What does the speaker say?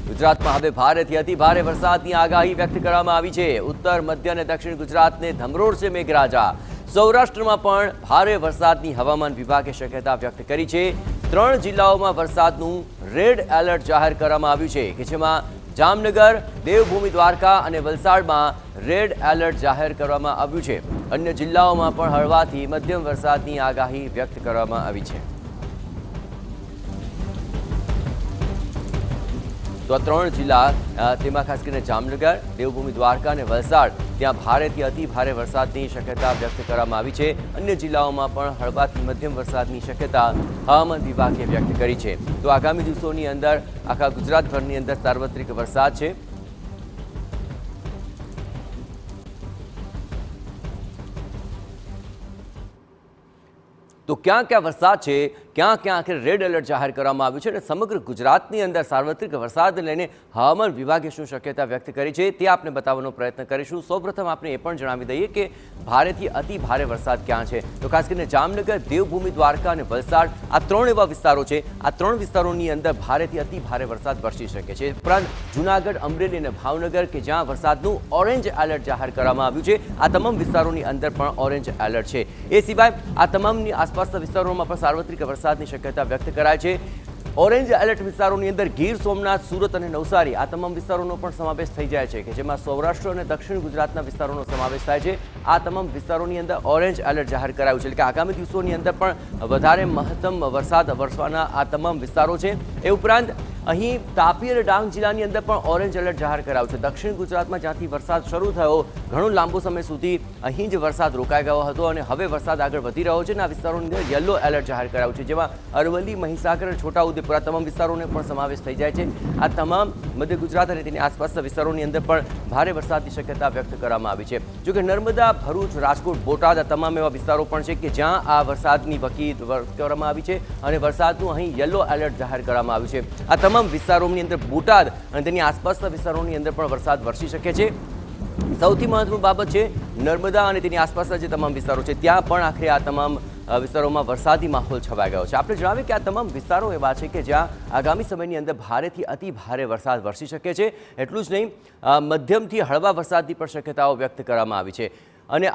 ગુજરાતમાં હવે ભારેથી અતિ ભારે વરસાદની આગાહી વ્યક્ત કરવામાં આવી છે। ઉત્તર મધ્ય અને દક્ષિણ ગુજરાતને ધમરોળશે મેઘરાજા। સૌરાષ્ટ્રમાં પણ ભારે વરસાદની હવામાન વિભાગે શક્યતા વ્યક્ત કરી છે। 3 જિલ્લાઓમાં વરસાદનું રેડ એલર્ટ જાહેર કરવામાં આવ્યું છે કે જેમાં જામનગર, દેવભૂમિ દ્વારકા અને વલસાડમાં રેડ એલર્ટ જાહેર કરવામાં આવ્યું છે। અન્ય જિલ્લાઓમાં પણ હળવાથી મધ્યમ વરસાદની આગાહી વ્યક્ત કરવામાં આવી છે। તો આ 3 જિલ્લા તેમાં ખાસ કરીને જામનગર, દેવભૂમિ દ્વારકા અને વલસાડ ત્યાં ભારેથી અતિ ભારે વરસાદની શક્યતા વ્યક્ત કરવામાં આવી છે। અન્ય જિલ્લાઓમાં પણ હળવાથી મધ્યમ વરસાદની શક્યતા હવામાન વિભાગે વ્યક્ત કરી છે। તો આગામી દિવસોની અંદર આખા ગુજરાતભરની અંદર સાર્વત્રિક વરસાદ છે। તો ક્યાં ક્યાં વરસાદ છે, ક્યાં ક્યાં આખરે રેડ એલર્ટ જાહેર કરવામાં આવ્યું છે અને સમગ્ર ગુજરાતની અંદર સાર્વત્રિક વરસાદ લઈને હવામાન વિભાગે શું શક્યતા વ્યક્ત કરી છે તે આપને બતાવવાનો પ્રયત્ન કરીશું। સૌપ્રથમ આપણે એ પણ જણાવી દઈએ કે ભારેથી અતિ ભારે વરસાદ ક્યાં છે। તો ખાસ કરીને જામનગર, દેવભૂમિ દ્વારકા અને વલસાડ આ 3 એવા વિસ્તારો છે। આ 3 વિસ્તારોની અંદર ભારેથી અતિ ભારે વરસાદ વરસી શકે છે। ઉપરાંત જૂનાગઢ, અમરેલી અને ભાવનગર કે જ્યાં વરસાદનું ઓરેન્જ એલર્ટ જાહેર કરવામાં આવ્યું છે, આ તમામ વિસ્તારોની અંદર પણ ઓરેન્જ એલર્ટ છે। એ સિવાય આ તમામની આસપાસના વિસ્તારોમાં પણ સાર્વત્રિક વરસાદની શક્યતા વ્યક્ત કરાય છે। ઓરેન્જ એલર્ટ વિસ્તારોની અંદર ગીર સોમનાથ, સુરત અને નવસારી આ તમામ વિસ્તારોનો પણ સમાવેશ થઈ જાય છે કે જેમાં સૌરાષ્ટ્ર અને દક્ષિણ ગુજરાતના વિસ્તારોનો સમાવેશ થાય છે। આ તમામ વિસ્તારોની અંદર ઓરેન્જ એલર્ટ જાહેર કરાયું છે એટલે કે આગામી દિવસોની અંદર પણ વધારે મહત્તમ વરસાદ વરસવાના આ તમામ વિસ્તારો છે। એ ઉપરાંત અહીં તાપી અને ડાંગ જિલ્લાની અંદર પણ ઓરેન્જ એલર્ટ જાહેર કરાયું છે। દક્ષિણ ગુજરાતમાં જ્યાંથી વરસાદ શરૂ થયો ઘણો લાંબો સમય સુધી અહીં જ વરસાદ રોકાઈ ગયો હતો અને હવે વરસાદ આગળ વધી રહ્યો છે અને આ વિસ્તારોની અંદર યલો એલર્ટ જાહેર કરાયું છે જેમાં અરવલ્લી, મહીસાગર અને છોટાઉદેપુર આ તમામ વિસ્તારોને પણ સમાવેશ થઈ જાય છે। આ તમામ મધ્ય ગુજરાત અને તેની આસપાસના વિસ્તારોની અંદર પણ ભારે વરસાદની શક્યતા વ્યક્ત કરવામાં આવી છે। જોકે નર્મદા, ભરૂચ, રાજકોટ, બોટાદ આ તમામ એવા વિસ્તારો પણ છે કે જ્યાં આ વરસાદની વકીલ કરવામાં આવી છે અને વરસાદનું અહીં યલો એલર્ટ જાહેર કરવામાં આવ્યું છે। આ તમામ વિસ્તારોની અંદર બોટાદ અને તેની આસપાસના વિસ્તારોની અંદર પણ વરસાદ વરસી શકે છે। સૌથી મહત્વની બાબત છે નર્મદા અને તેની આસપાસના જે તમામ વિસ્તારો છે ત્યાં પણ આખરે આ તમામ વિસ્તારોમાં વરસાદી માહોલ છવાઈ ગયો છે। આપણે જણાવીએ કે આ તમામ વિસ્તારો એવા છે કે જ્યાં આગામી સમયની અંદર ભારેથી અતિ ભારે વરસાદ વરસી શકે છે। એટલું જ નહીં, મધ્યમથી હળવા વરસાદની પણ શક્યતાઓ વ્યક્ત કરવામાં આવી છે।